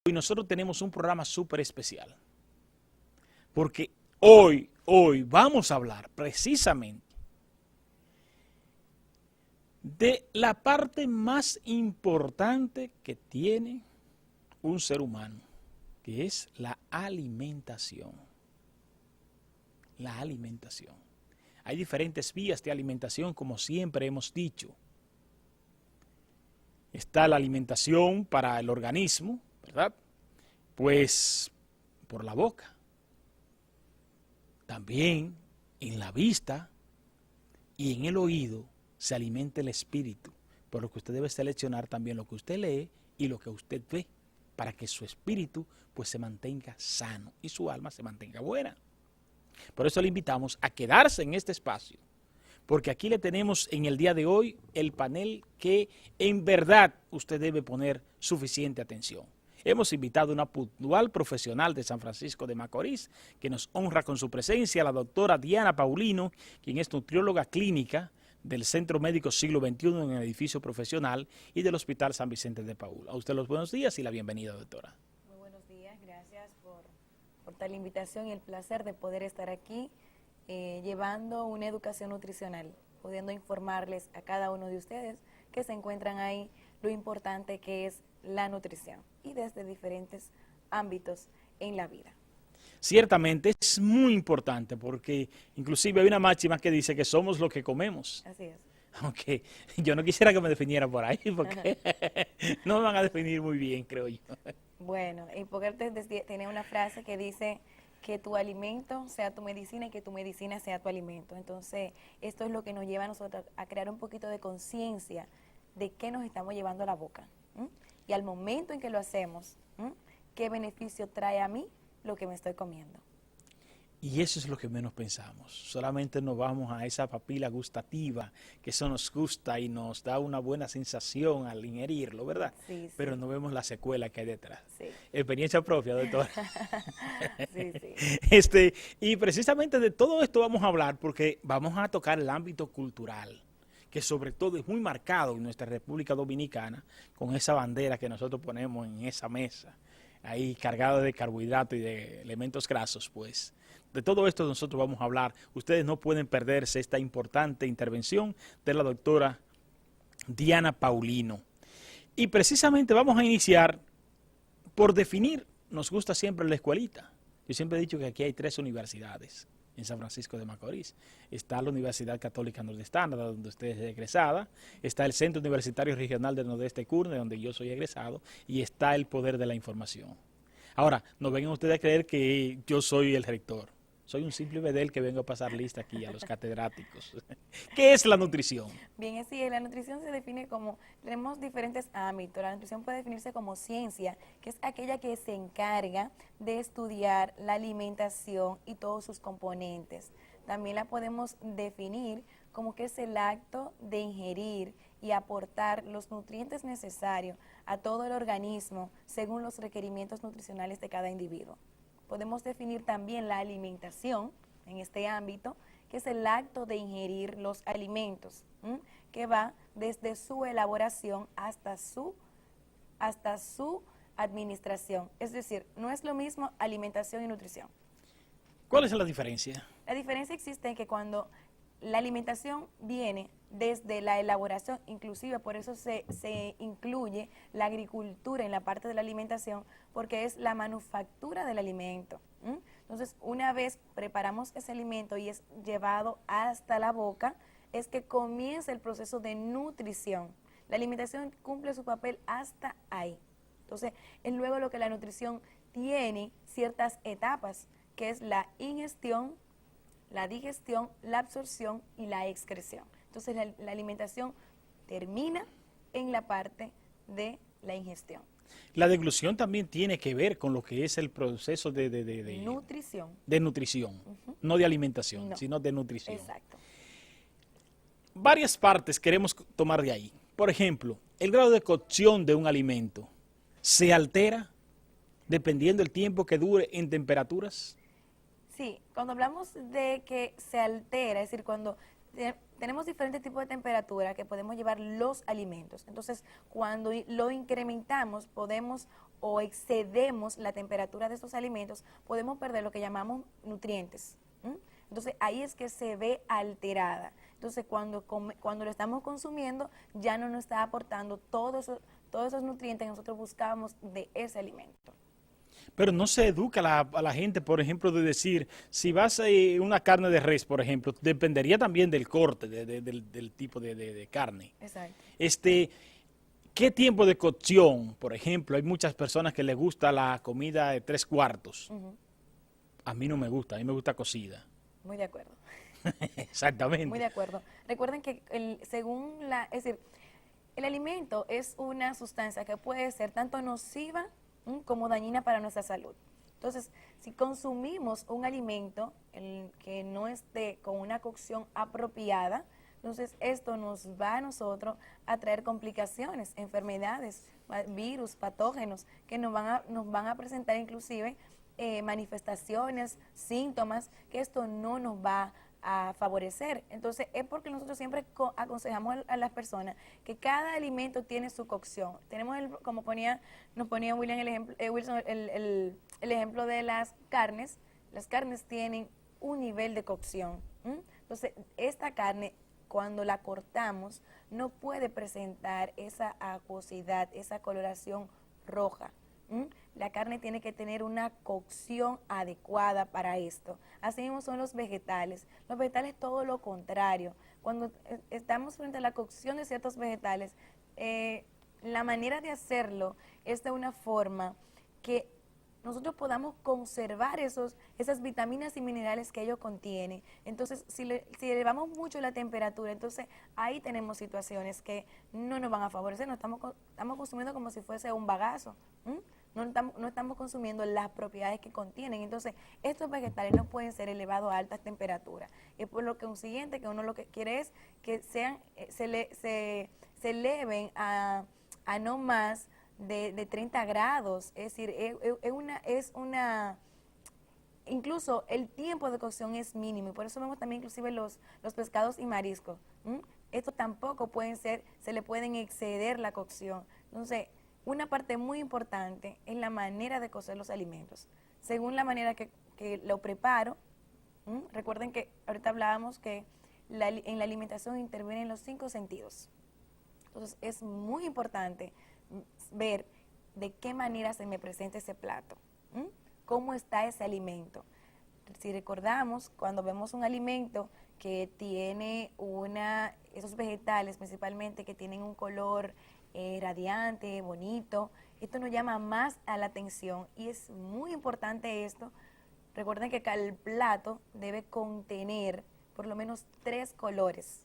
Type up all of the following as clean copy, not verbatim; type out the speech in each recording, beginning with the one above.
Y nosotros tenemos un programa súper especial, porque hoy vamos a hablar precisamente de la parte más importante que tiene un ser humano, que es la alimentación. La alimentación. Hay diferentes vías de alimentación, como siempre hemos dicho. Está la alimentación para el organismo, ¿verdad? Pues por la boca. También en la vista y en el oído se alimenta el espíritu, por lo que usted debe seleccionar también lo que usted lee y lo que usted ve, para que su espíritu pues se mantenga sano y su alma se mantenga buena. Por eso le invitamos a quedarse en este espacio, porque aquí le tenemos en el día de hoy el panel que en verdad usted debe poner suficiente atención. Hemos invitado a una puntual profesional de San Francisco de Macorís que nos honra con su presencia, la doctora Diana Paulino, quien es nutrióloga clínica del Centro Médico Siglo XXI en el edificio profesional y del Hospital San Vicente de Paúl. A usted los buenos días y la bienvenida, doctora. Muy buenos días, gracias por tal invitación y el placer de poder estar aquí llevando una educación nutricional, pudiendo informarles a cada uno de ustedes que se encuentran ahí lo importante que es la nutrición y desde diferentes ámbitos en la vida. Ciertamente es muy importante porque inclusive hay una máxima que dice que somos lo que comemos. Así es. Aunque yo no quisiera que me definiera por ahí porque no me van a definir muy bien, creo yo. Bueno, Hipócrates tiene una frase que dice que tu alimento sea tu medicina y que tu medicina sea tu alimento. Entonces, esto es lo que nos lleva a nosotros a crear un poquito de conciencia de qué nos estamos llevando a la boca. Y al momento en que lo hacemos, ¿qué beneficio trae a mí lo que me estoy comiendo? Y eso es lo que menos pensamos. Solamente nos vamos a esa papila gustativa, que eso nos gusta y nos da una buena sensación al ingerirlo, ¿verdad? Sí, pero sí. no vemos la secuela que hay detrás. Sí. Experiencia propia, doctor. Sí, sí. Y precisamente de todo esto vamos a hablar porque vamos a tocar el ámbito cultural, que sobre todo es muy marcado en nuestra República Dominicana, con esa bandera que nosotros ponemos en esa mesa, ahí cargada de carbohidratos y de elementos grasos, pues. De todo esto nosotros vamos a hablar. Ustedes no pueden perderse esta importante intervención de la doctora Diana Paulino. Y precisamente vamos a iniciar por definir, nos gusta siempre la escuelita. Yo siempre he dicho que aquí hay 3 universidades en San Francisco de Macorís. Está la Universidad Católica Nordestana, donde usted es egresada, está el Centro Universitario Regional del Nordeste CURNE, donde yo soy egresado, y está el Poder de la Información. Ahora, no vengan ustedes a creer que yo soy el rector. Soy un simple bedel que vengo a pasar lista aquí a los catedráticos. ¿Qué es la nutrición? Bien, así es. La nutrición se define como, tenemos diferentes ámbitos. La nutrición puede definirse como ciencia, que es aquella que se encarga de estudiar la alimentación y todos sus componentes. También la podemos definir como que es el acto de ingerir y aportar los nutrientes necesarios a todo el organismo según los requerimientos nutricionales de cada individuo. Podemos definir también la alimentación en este ámbito, que es el acto de ingerir los alimentos, que va desde su elaboración hasta su administración. Es decir, no es lo mismo alimentación y nutrición. ¿Cuál es la diferencia? La diferencia existe en que cuando la alimentación viene desde la elaboración, inclusive por eso se incluye la agricultura en la parte de la alimentación, porque es la manufactura del alimento. Entonces, una vez preparamos ese alimento y es llevado hasta la boca, es que comienza el proceso de nutrición. La alimentación cumple su papel hasta ahí. Entonces, es luego lo que la nutrición tiene ciertas etapas, que es la ingestión, la digestión, la absorción y la excreción. Entonces la alimentación termina en la parte de la ingestión. La deglución también tiene que ver con lo que es el proceso de nutrición. De nutrición, no de alimentación, No. Sino de nutrición. Exacto. Varias partes queremos tomar de ahí. Por ejemplo, el grado de cocción de un alimento se altera dependiendo del tiempo que dure en temperaturas. Sí, cuando hablamos de que se altera, es decir, cuando tenemos diferentes tipos de temperatura que podemos llevar los alimentos. Entonces, cuando lo incrementamos, podemos o excedemos la temperatura de estos alimentos, podemos perder lo que llamamos nutrientes. Entonces ahí es que se ve alterada. Entonces cuando lo estamos consumiendo ya no nos está aportando todos esos nutrientes que nosotros buscábamos de ese alimento. Pero no se educa a la gente, por ejemplo, de decir, si vas a una carne de res, por ejemplo, dependería también del corte, del tipo de carne. Exacto. ¿Qué tiempo de cocción? Por ejemplo, hay muchas personas que les gusta la comida de 3/4. A mí no me gusta, a mí me gusta cocida. Muy de acuerdo. Exactamente. Muy de acuerdo. Recuerden que es decir, el alimento es una sustancia que puede ser tanto nociva como dañina para nuestra salud. Entonces, si consumimos un alimento que no esté con una cocción apropiada, entonces esto nos va a nosotros a traer complicaciones, enfermedades, virus, patógenos, que nos van a presentar inclusive manifestaciones, síntomas, que esto no nos va a favorecer. Entonces es porque nosotros siempre aconsejamos a las personas que cada alimento tiene su cocción. Tenemos como nos ponía William Wilson el ejemplo de las carnes. Las carnes tienen un nivel de cocción. Entonces esta carne, cuando la cortamos, no puede presentar esa acuosidad, esa coloración roja. La carne tiene que tener una cocción adecuada para esto. Así mismo son los vegetales. Los vegetales todo lo contrario. Cuando estamos frente a la cocción de ciertos vegetales, la manera de hacerlo es de una forma que nosotros podamos conservar esas vitaminas y minerales que ellos contienen. Entonces, si elevamos mucho la temperatura, entonces ahí tenemos situaciones que no nos van a favorecer. Estamos consumiendo como si fuese un bagazo. No estamos consumiendo las propiedades que contienen. Entonces, estos vegetales no pueden ser elevados a altas temperaturas. Y por lo que que uno lo que quiere es que se eleven a no más de 30 grados. Es decir, incluso el tiempo de cocción es mínimo. Y por eso vemos también inclusive los pescados y mariscos. Esto tampoco se le pueden exceder la cocción. Entonces, una parte muy importante es la manera de cocer los alimentos. Según la manera que lo preparo, recuerden que ahorita hablábamos que en la alimentación intervienen los 5 sentidos. Entonces es muy importante ver de qué manera se me presenta ese plato, cómo está ese alimento. Si recordamos, cuando vemos un alimento que tiene esos vegetales principalmente que tienen un color radiante, bonito, esto nos llama más a la atención y es muy importante esto. Recuerden que el plato debe contener por lo menos 3 colores.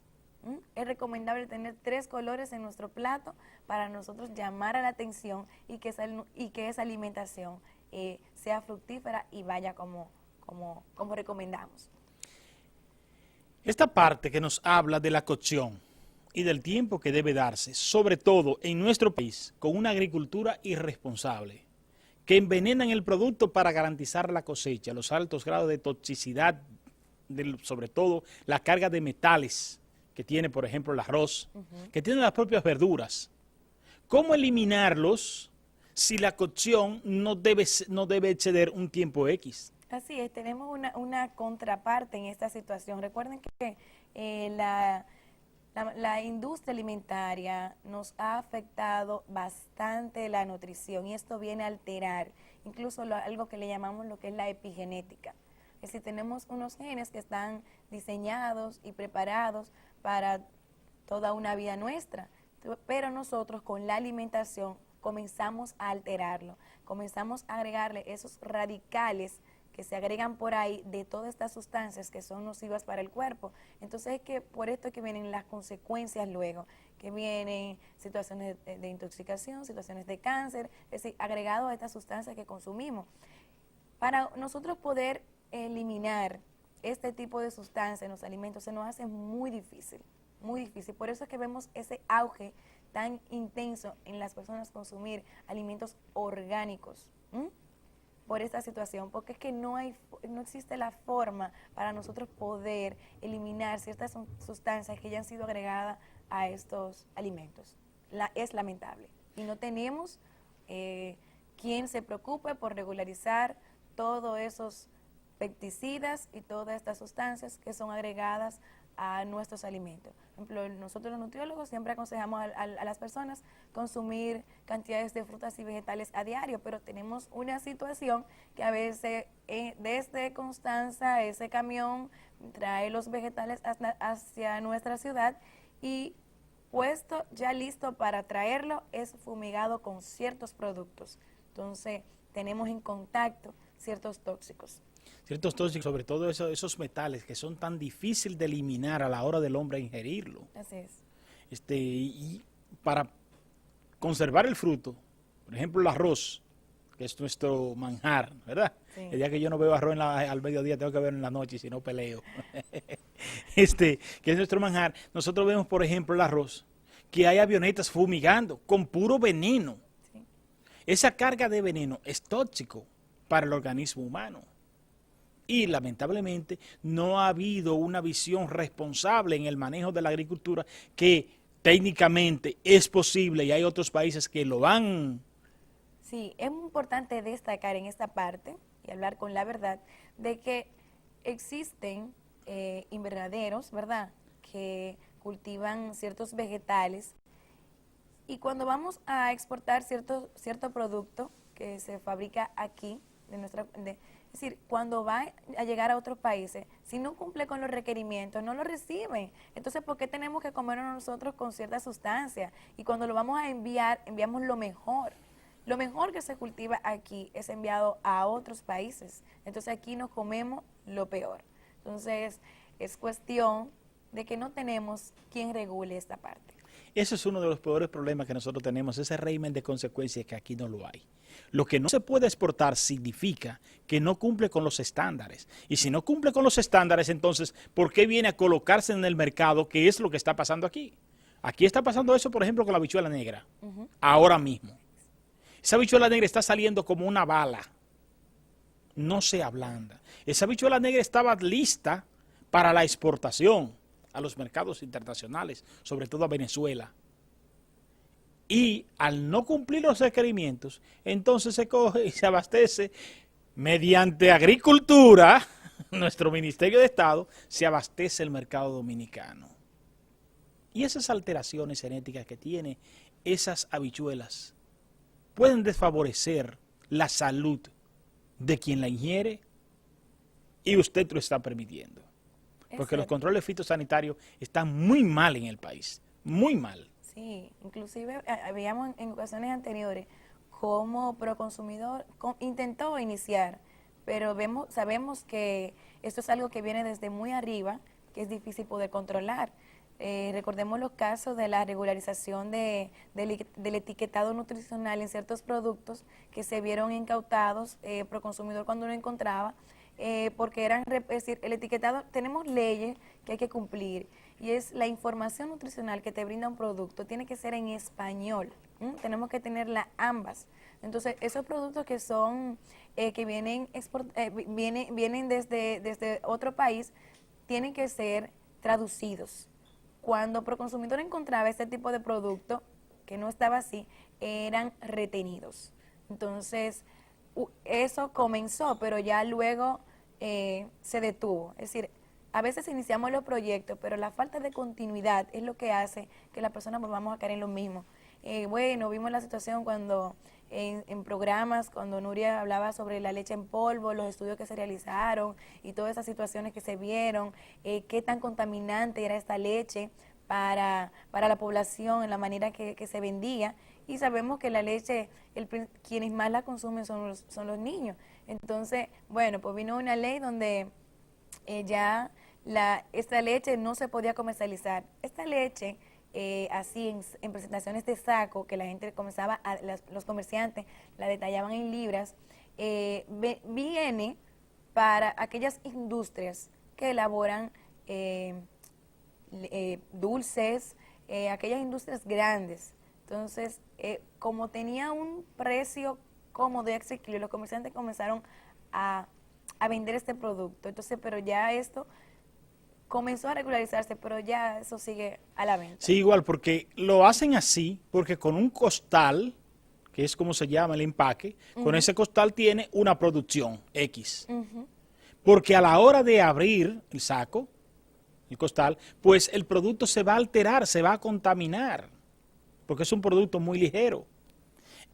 Es recomendable tener 3 colores en nuestro plato para nosotros llamar a la atención y que esa alimentación sea fructífera y vaya como recomendamos. Esta parte que nos habla de la cocción y del tiempo que debe darse, sobre todo en nuestro país, con una agricultura irresponsable, que envenenan el producto para garantizar la cosecha, los altos grados de toxicidad, sobre todo la carga de metales que tiene, por ejemplo, el arroz, que tiene las propias verduras. ¿Cómo eliminarlos si la cocción no debe exceder un tiempo X? Así es, tenemos una contraparte en esta situación. Recuerden que la industria alimentaria nos ha afectado bastante la nutrición y esto viene a alterar incluso algo que le llamamos lo que es la epigenética. Es decir, tenemos unos genes que están diseñados y preparados para toda una vida nuestra, pero nosotros con la alimentación comenzamos a alterarlo, comenzamos a agregarle esos radicales que se agregan por ahí de todas estas sustancias que son nocivas para el cuerpo. Entonces es que por esto es que vienen las consecuencias luego, que vienen situaciones de intoxicación, situaciones de cáncer, es decir, agregado a estas sustancias que consumimos. Para nosotros poder eliminar este tipo de sustancias en los alimentos se nos hace muy difícil, muy difícil. Por eso es que vemos ese auge tan intenso en las personas consumir alimentos orgánicos. Por esta situación, porque es que no existe la forma para nosotros poder eliminar ciertas sustancias que ya han sido agregadas a estos alimentos. Es lamentable. Y no tenemos quien se preocupe por regularizar todos esos pesticidas y todas estas sustancias que son agregadas a nuestros alimentos. Por ejemplo, nosotros los nutriólogos siempre aconsejamos a las personas consumir cantidades de frutas y vegetales a diario, pero tenemos una situación que a veces desde Constanza ese camión trae los vegetales hacia nuestra ciudad y puesto ya listo para traerlo es fumigado con ciertos productos. Entonces tenemos en contacto ciertos tóxicos. Ciertos tóxicos, sobre todo esos metales que son tan difíciles de eliminar a la hora del hombre ingerirlo. Así es. Y para conservar el fruto, por ejemplo el arroz, que es nuestro manjar, ¿verdad? Sí. El día que yo no veo arroz al mediodía tengo que verlo en la noche, si no peleo. Que es nuestro manjar. Nosotros vemos, por ejemplo, el arroz, que hay avionetas fumigando con puro veneno. Sí. Esa carga de veneno es tóxico para el organismo humano. Y lamentablemente no ha habido una visión responsable en el manejo de la agricultura que técnicamente es posible y hay otros países que lo han. Sí, es muy importante destacar en esta parte y hablar con la verdad de que existen invernaderos, ¿verdad?, que cultivan ciertos vegetales y cuando vamos a exportar cierto producto que se fabrica aquí, es decir, cuando va a llegar a otros países, si no cumple con los requerimientos, no lo reciben. Entonces, ¿por qué tenemos que comerlo nosotros con cierta sustancia? Y cuando lo vamos a enviar, enviamos lo mejor. Lo mejor que se cultiva aquí es enviado a otros países. Entonces, aquí nos comemos lo peor. Entonces, es cuestión de que no tenemos quien regule esta parte. Ese es uno de los peores problemas que nosotros tenemos, ese régimen de consecuencias que aquí no lo hay. Lo que no se puede exportar significa que no cumple con los estándares. Y si no cumple con los estándares, entonces, ¿por qué viene a colocarse en el mercado? ¿Qué es lo que está pasando aquí? Aquí está pasando eso, por ejemplo, con la habichuela negra. Ahora mismo. Esa habichuela negra está saliendo como una bala. No se ablanda. Esa habichuela negra estaba lista para la exportación a los mercados internacionales, sobre todo a Venezuela. Y al no cumplir los requerimientos, entonces se coge y se abastece mediante agricultura, nuestro Ministerio de Estado, se abastece el mercado dominicano. Y esas alteraciones genéticas que tiene esas habichuelas pueden desfavorecer la salud de quien la ingiere y usted lo está permitiendo. Porque los controles fitosanitarios están muy mal en el país, muy mal. Sí, inclusive veíamos en ocasiones anteriores cómo Proconsumidor intentó iniciar, pero sabemos que esto es algo que viene desde muy arriba, que es difícil poder controlar. Recordemos los casos de la regularización del etiquetado nutricional en ciertos productos que se vieron incautados, Proconsumidor cuando lo encontraba, porque es decir, el etiquetado, tenemos leyes que hay que cumplir y es la información nutricional que te brinda un producto, tiene que ser en español, tenemos que tenerla ambas. Entonces, esos productos que son, que vienen desde otro país, tienen que ser traducidos. Cuando Proconsumidor encontraba este tipo de producto que no estaba así, eran retenidos. Entonces, eso comenzó, pero ya luego se detuvo. Es decir, a veces iniciamos los proyectos, pero la falta de continuidad es lo que hace que las personas volvamos a caer en lo mismo. Bueno, vimos la situación cuando en programas, cuando Nuria hablaba sobre la leche en polvo, los estudios que se realizaron y todas esas situaciones que se vieron, qué tan contaminante era esta leche para la población en la manera que se vendía. Y sabemos que la leche, quienes más la consumen son los niños. Entonces, bueno, pues vino una ley donde esta leche no se podía comercializar. Esta leche, así en presentaciones de saco, que la gente comenzaba, los comerciantes la detallaban en libras, viene para aquellas industrias que elaboran dulces, aquellas industrias grandes. Entonces, como tenía un precio cómodo y accesible, los comerciantes comenzaron a vender este producto. Entonces, pero ya esto comenzó a regularizarse, pero ya eso sigue a la venta. Sí, igual, porque lo hacen así, porque con un costal que es como se llama el empaque, con ese costal tiene una producción X. Porque a la hora de abrir el saco, el costal, pues el producto se va a alterar, se va a contaminar, porque es un producto muy ligero.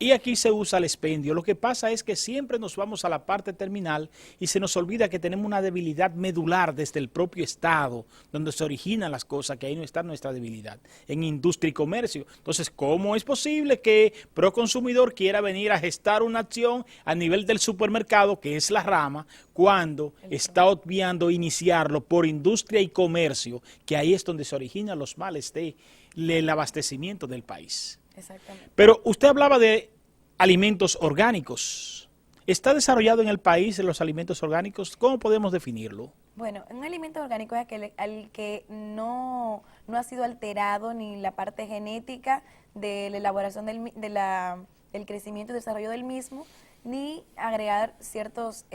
Y aquí se usa el expendio. Lo que pasa es que siempre nos vamos a la parte terminal y se nos olvida que tenemos una debilidad medular desde el propio Estado, donde se originan las cosas, que ahí no está nuestra debilidad, en industria y comercio. Entonces, ¿cómo es posible que Proconsumidor quiera venir a gestar una acción a nivel del supermercado, que es la rama, cuando está obviando iniciarlo por industria y comercio, que ahí es donde se originan los males del abastecimiento del país? Exactamente. Pero usted hablaba de alimentos orgánicos. ¿Está desarrollado en el país los alimentos orgánicos? ¿Cómo podemos definirlo? Bueno, un alimento orgánico es aquel al que no ha sido alterado ni la parte genética de la elaboración del crecimiento y desarrollo del mismo, ni agregar ciertos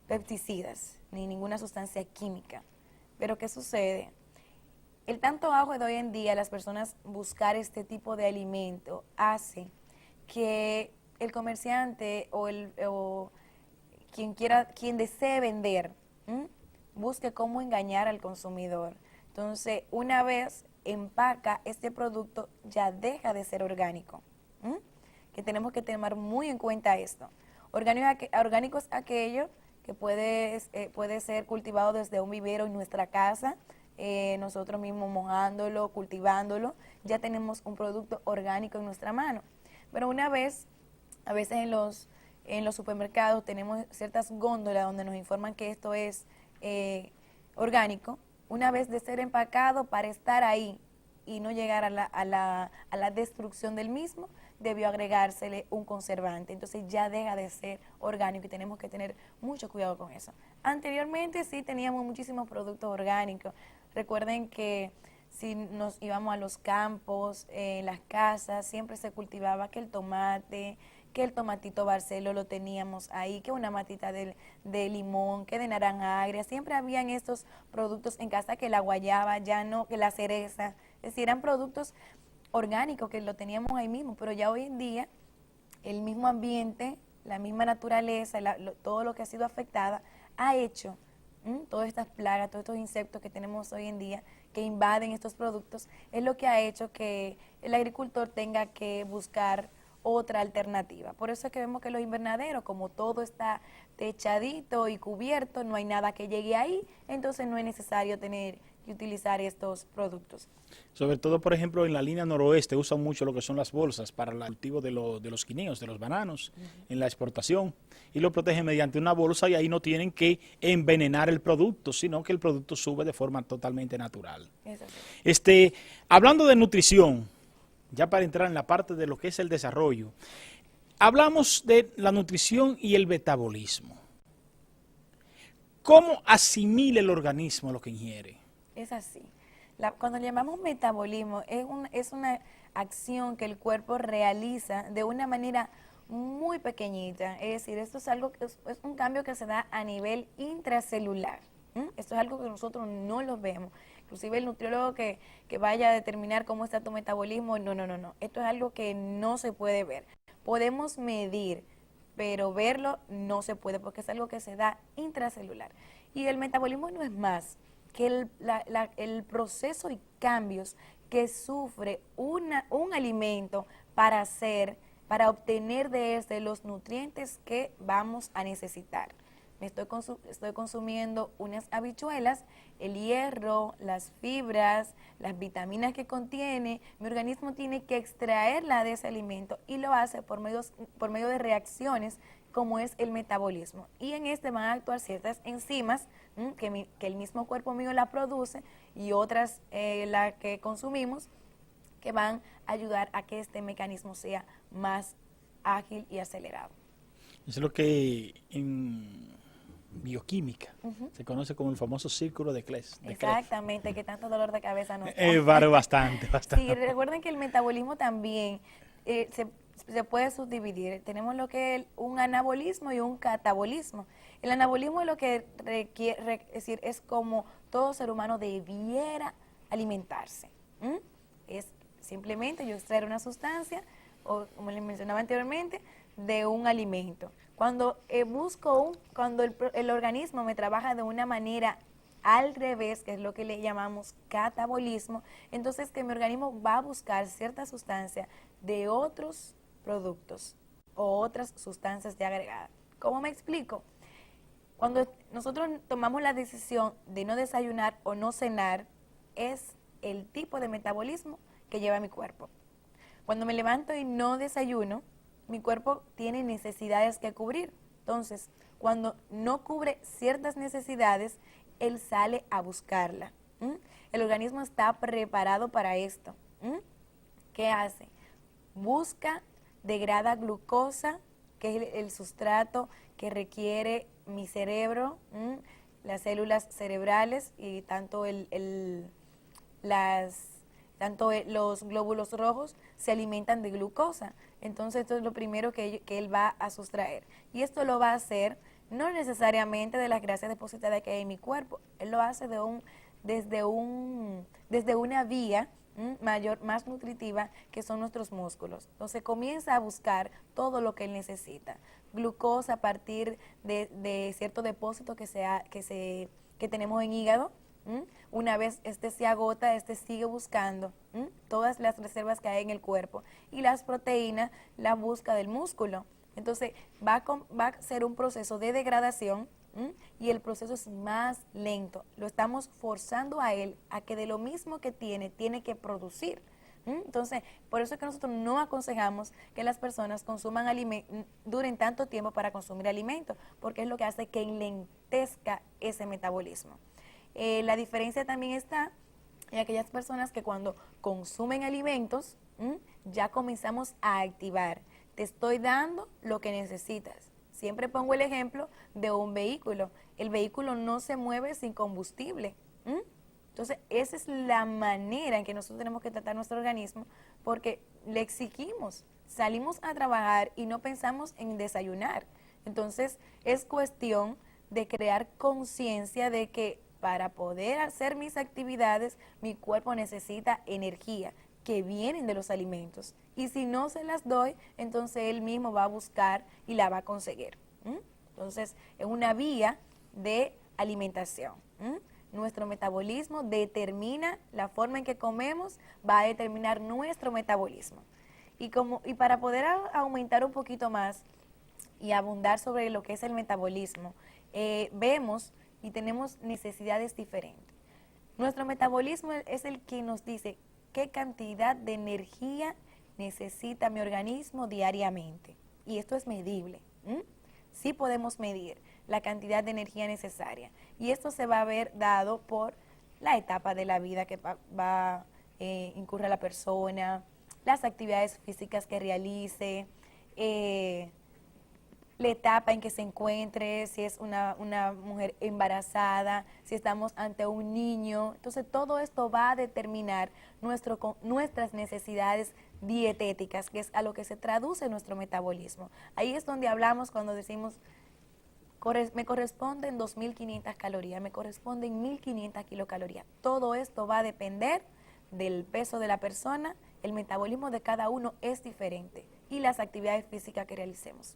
pesticidas, ni ninguna sustancia química. Pero ¿qué sucede? El tanto auge de hoy en día, las personas buscar este tipo de alimento, hace que el comerciante o quien desee vender, busque cómo engañar al consumidor. Entonces, una vez empaca este producto, ya deja de ser orgánico. Que tenemos que tener muy en cuenta esto. Orgánico es aquello que puede ser cultivado desde un vivero en nuestra casa, nosotros mismos mojándolo, cultivándolo, ya tenemos un producto orgánico en nuestra mano. Pero una vez, a veces en los supermercados tenemos ciertas góndolas donde nos informan que esto es orgánico. Una vez de ser empacado, para estar ahí y no llegar a la destrucción del mismo, debió agregársele un conservante. Entonces ya deja de ser orgánico y tenemos que tener mucho cuidado con eso. Anteriormente sí teníamos muchísimos productos orgánicos. Recuerden que si nos íbamos a los campos, en las casas, siempre se cultivaba que el tomate, que el tomatito Barcelo lo teníamos ahí, que una matita de limón, que de naranja agria. Siempre habían estos productos en casa, que la guayaba, ya no, que la cereza. Es decir, eran productos orgánicos que lo teníamos ahí mismo, pero ya hoy en día el mismo ambiente, la misma naturaleza, todo lo que ha sido afectada, ha hecho todas estas plagas, todos estos insectos que tenemos hoy en día que invaden estos productos, es lo que ha hecho que el agricultor tenga que buscar otra alternativa. Por eso es que vemos que los invernaderos, como todo está techadito y cubierto, no hay nada que llegue ahí, entonces no es necesario tener que utilizar estos productos. Sobre todo, por ejemplo, en la línea noroeste usan mucho lo que son las bolsas para el cultivo de los guineos, de los bananos, en la exportación, y lo protegen mediante una bolsa y ahí no tienen que envenenar el producto, sino que el producto sube de forma totalmente natural. Hablando de nutrición, ya para entrar en la parte de lo que es el desarrollo, hablamos de la nutrición y el metabolismo. ¿Cómo asimila el organismo lo que ingiere? Es así. Cuando llamamos metabolismo, es una acción que el cuerpo realiza de una manera muy pequeñita. Es decir, esto es algo que es un cambio que se da a nivel intracelular. Esto es algo que nosotros no lo vemos. Inclusive el nutriólogo que vaya a determinar cómo está tu metabolismo, no. Esto es algo que no se puede ver. Podemos medir, pero verlo no se puede porque es algo que se da intracelular. Y el metabolismo no es más que el proceso y cambios que sufre un alimento para obtener de este los nutrientes que vamos a necesitar. Estoy consumiendo unas habichuelas, el hierro, las fibras, las vitaminas que contiene, mi organismo tiene que extraerla de ese alimento y lo hace por medio de reacciones como es el metabolismo. Y en este van a actuar ciertas enzimas que el mismo cuerpo mío la produce y otras las que consumimos que van a ayudar a que este mecanismo sea más ágil y acelerado. Es lo que en bioquímica se conoce como el famoso círculo de Krebs. Exactamente, que tanto dolor de cabeza nos da. Bastante. Sí, recuerden que el metabolismo también se puede subdividir. Tenemos lo que es un anabolismo y un catabolismo. El anabolismo es lo que requiere, es decir, es como todo ser humano debiera alimentarse. Es simplemente yo extraer una sustancia o como les mencionaba anteriormente, de un alimento. Cuando cuando el organismo me trabaja de una manera al revés, que es lo que le llamamos catabolismo, entonces que mi organismo va a buscar cierta sustancia de otros productos o otras sustancias ya agregadas. ¿Cómo me explico? Cuando nosotros tomamos la decisión de no desayunar o no cenar, es el tipo de metabolismo que lleva mi cuerpo. Cuando me levanto y no desayuno, mi cuerpo tiene necesidades que cubrir. Entonces, cuando no cubre ciertas necesidades, él sale a buscarla. El organismo está preparado para esto. ¿Qué hace? Busca, degrada glucosa, que es el sustrato que requiere mi cerebro, las células cerebrales y los glóbulos rojos se alimentan de glucosa. Entonces esto es lo primero que él va a sustraer. Y esto lo va a hacer no necesariamente de las grasas depositadas que hay en mi cuerpo, él lo hace desde una vía más nutritiva, que son nuestros músculos. Entonces comienza a buscar todo lo que él necesita. Glucosa a partir de cierto depósito que tenemos en hígado. Una vez este se agota, este sigue buscando todas las reservas que hay en el cuerpo, y las proteínas la busca del músculo. Entonces va a ser un proceso de degradación, y el proceso es más lento. Lo estamos forzando a él a que de lo mismo que tiene que producir. Entonces, por eso es que nosotros no aconsejamos que las personas duren tanto tiempo para consumir alimentos, porque es lo que hace que enlentezca ese metabolismo. La diferencia también está en aquellas personas que cuando consumen alimentos, ya comenzamos a activar. Te estoy dando lo que necesitas. Siempre pongo el ejemplo de un vehículo. El vehículo no se mueve sin combustible. Entonces, esa es la manera en que nosotros tenemos que tratar nuestro organismo, porque le exigimos. Salimos a trabajar y no pensamos en desayunar. Entonces, es cuestión de crear conciencia de que para poder hacer mis actividades, mi cuerpo necesita energía que vienen de los alimentos. Y si no se las doy, entonces él mismo va a buscar y la va a conseguir. Entonces, es una vía de alimentación. Nuestro metabolismo determina la forma en que comemos, va a determinar nuestro metabolismo. Y para poder aumentar un poquito más y abundar sobre lo que es el metabolismo, vemos y tenemos necesidades diferentes. Nuestro metabolismo es el que nos dice qué cantidad de energía necesita mi organismo diariamente. Y esto es medible. Sí podemos medir la cantidad de energía necesaria. Y esto se va a ver dado por la etapa de la vida que incurre la persona, las actividades físicas que realice, la etapa en que se encuentre, si es una mujer embarazada, si estamos ante un niño. Entonces todo esto va a determinar nuestras necesidades dietéticas, que es a lo que se traduce nuestro metabolismo. Ahí es donde hablamos cuando decimos, me corresponden 2.500 calorías, me corresponden 1.500 kilocalorías. Todo esto va a depender del peso de la persona, el metabolismo de cada uno es diferente y las actividades físicas que realicemos.